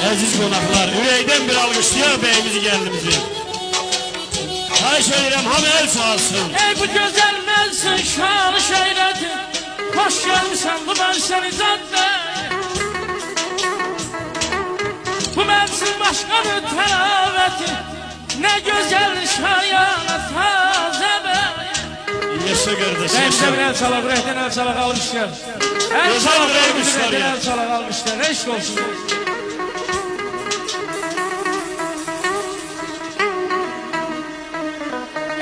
Aziz konaklar, ürəkdən bir alqışlayaq bəyimizi, gəlinimizi. Xahiş edirəm, hamı el çalsın. Ey bu gözəl mənsin, şanı şeyrəti, hoş gəlmişsən bu mən səni zəndə. Bu mənsin başqadır təravəti, nə gözəl şayana tazə bəy. Yaşa qardaş, yaşa. Bəyimizə bir el çalaq, ürəkdən el çalaq, almışlar. Gözəl ürəkmişlər ya. El çalaq, almışlar, eşq olsun.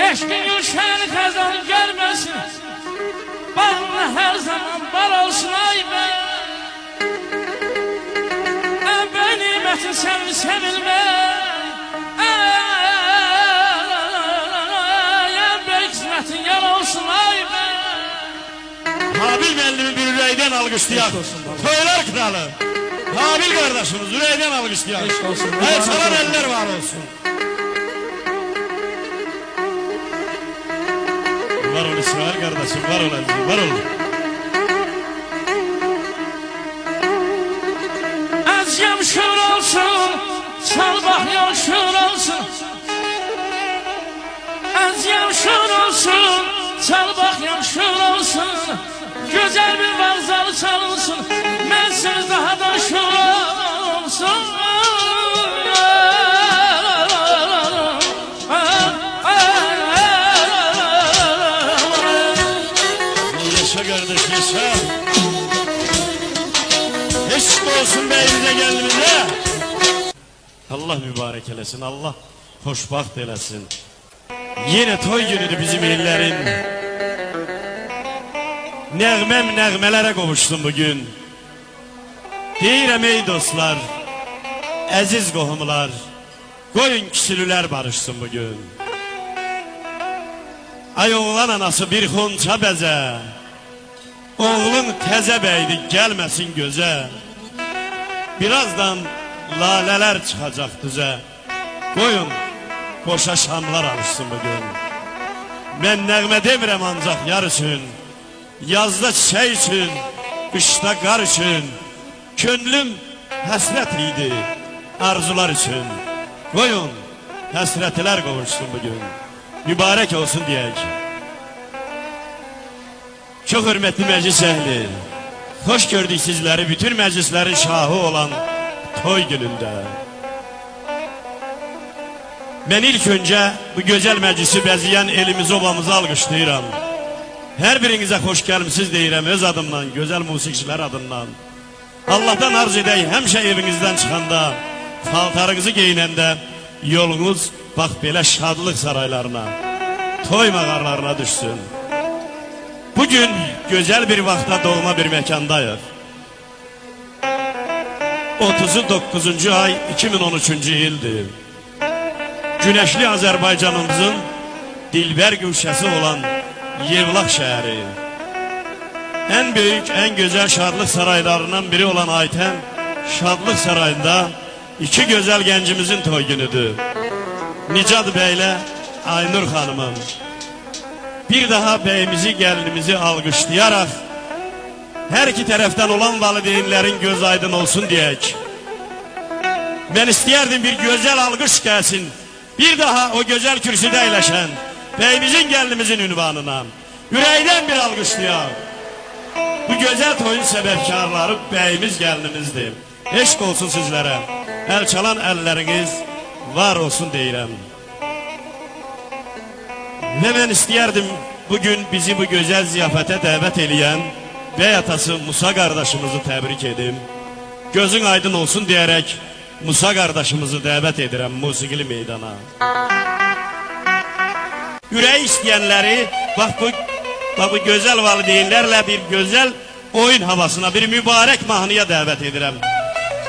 Eşkin yuşəni təzən görməsin, bağlı hər zaman bal olsun ay bəy. Əbəy nimətin səni sevilmək, əbəy qismətin yar olsun ay bəy. Habil müəllimi bir ürəkdən alqışlayaq. Toylar kralı. Habil qardaşımız ürəkdən alqışlayaq. El çalan eller var olsun. Var ol İsmail kardeşim, var ol Aziz, var ol. Əzyəm şur olsun, çal bax yaşur olsun. Əzyəm şur olsun, çal bax yaşur olsun. Gözəl bir vağzalı çalınsın, mənsiz daha da şur olsun. Kardeş yaşa. Eşk olsun beyimize geldiğimizde. Allah mübarek eləsin, Allah hoşbaxt eləsin. Yine toy günüdür bizim illerin. Nəğməm nəğmələrə qovuşdum bugün. Deyirəm ey dostlar, əziz qohumlar, qoyun kişilülər barışsın bugün. Ay oğlan anası bir xonça bəzə, oğlun təzə bəydi gəlməsin gözə. Birazdan lalələr çıxacaq düzə. Qoyun qoşa şamlar alışsın bugün. Mən nəğmə demirəm ancaq yar üçün, yazda çiçək üçün, qışda qar üçün. Könlüm həsrət idi arzular üçün. Qoyun həsrətlər qovuşsun bugün. Mübarək olsun deyək. Çok hürmetli meclis ehli, hoş gördük sizleri bütün meclislerin şahı olan toy gününde. Ben ilk önce bu güzel meclisi bəzəyən elimizi obamızı alqışlayıram. Her birinize hoş gelmişsiniz deyirəm öz adımdan, güzel musikçiler adından. Allah'tan arz edək, həmişə evinizden çıkanda, paltarınızı giyinəndə yolunuz bax belə şadlıq saraylarına, toy mağarlarına düşsün. Bugün güzel bir vaxtda doğma bir mekandayıq. 39. ay 2013. ildir. Güneşli Azərbaycanımızın dilbər güşəsi olan Yevlax şəhəri. En büyük, en güzel şadlıq saraylarından biri olan Aytən Şadlıq Sarayında iki güzel gencimizin toy günüdür. Nicad Bey'le Aynur Hanım'ın. Bir daha beyimizi, gəlinimizi alqışlayarak her iki taraftan olan valideynlerin göz aydın olsun diyek. Ben istəyərdim bir güzel alqış gəlsin. Bir daha o güzel kürsüdə əyləşən beyimizin, gəlinimizin ünvanına ürəkdən bir alqışlayaq. Bu güzel toyun səbəbkarları beyimiz, gəlinimizdir. Eşq olsun sizlere. El çalan elleriniz var olsun deyirəm. Ve ben istəyərdim bugün bizi bu güzel ziyafete davet eləyən bey atası Musa kardeşimizi tebrik edim. Gözün aydın olsun diyerek Musa kardeşimizi davet edirəm musiqili meydana. Ürək istəyənləri bu güzel valideynlərlə bir güzel oyun havasına, bir mübarek mahnıya davet edirəm.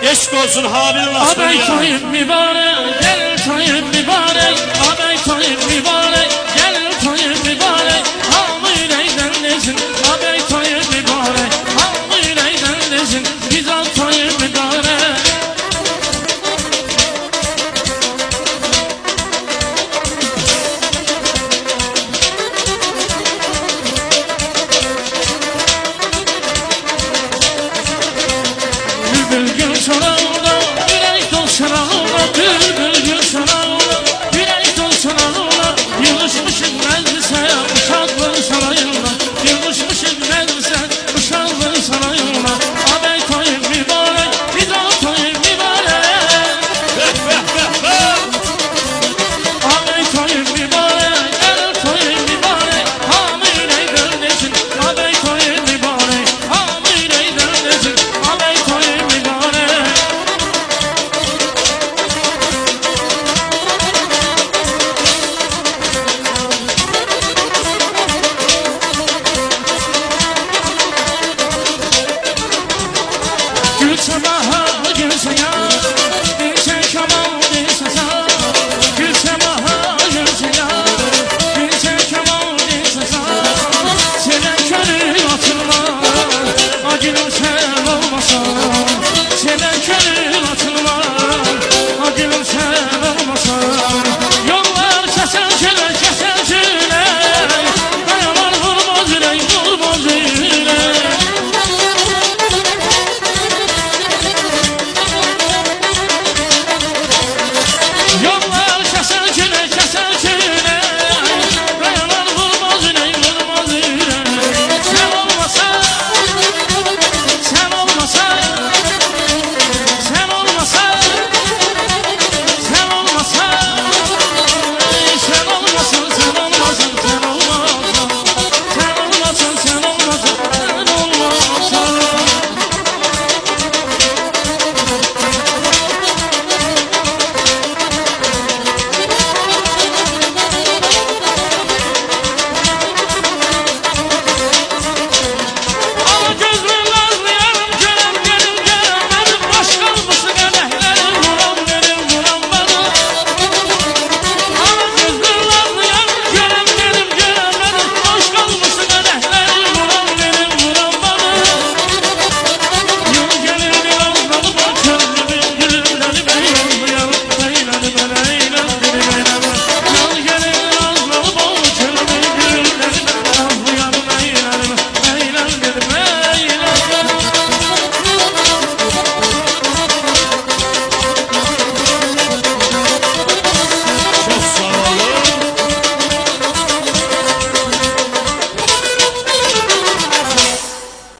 Eşq olsun Habil Nasıl ya. Abey toyun mübarek, gel toyun mübarek. Abey toyun mübarek, gel toyun mübarek. Hamı ürəkdən desin, abey toyun mübarek. Hamı ürəkdən desin, güzel toyun mübarek. Bülbül gül çoğaldı.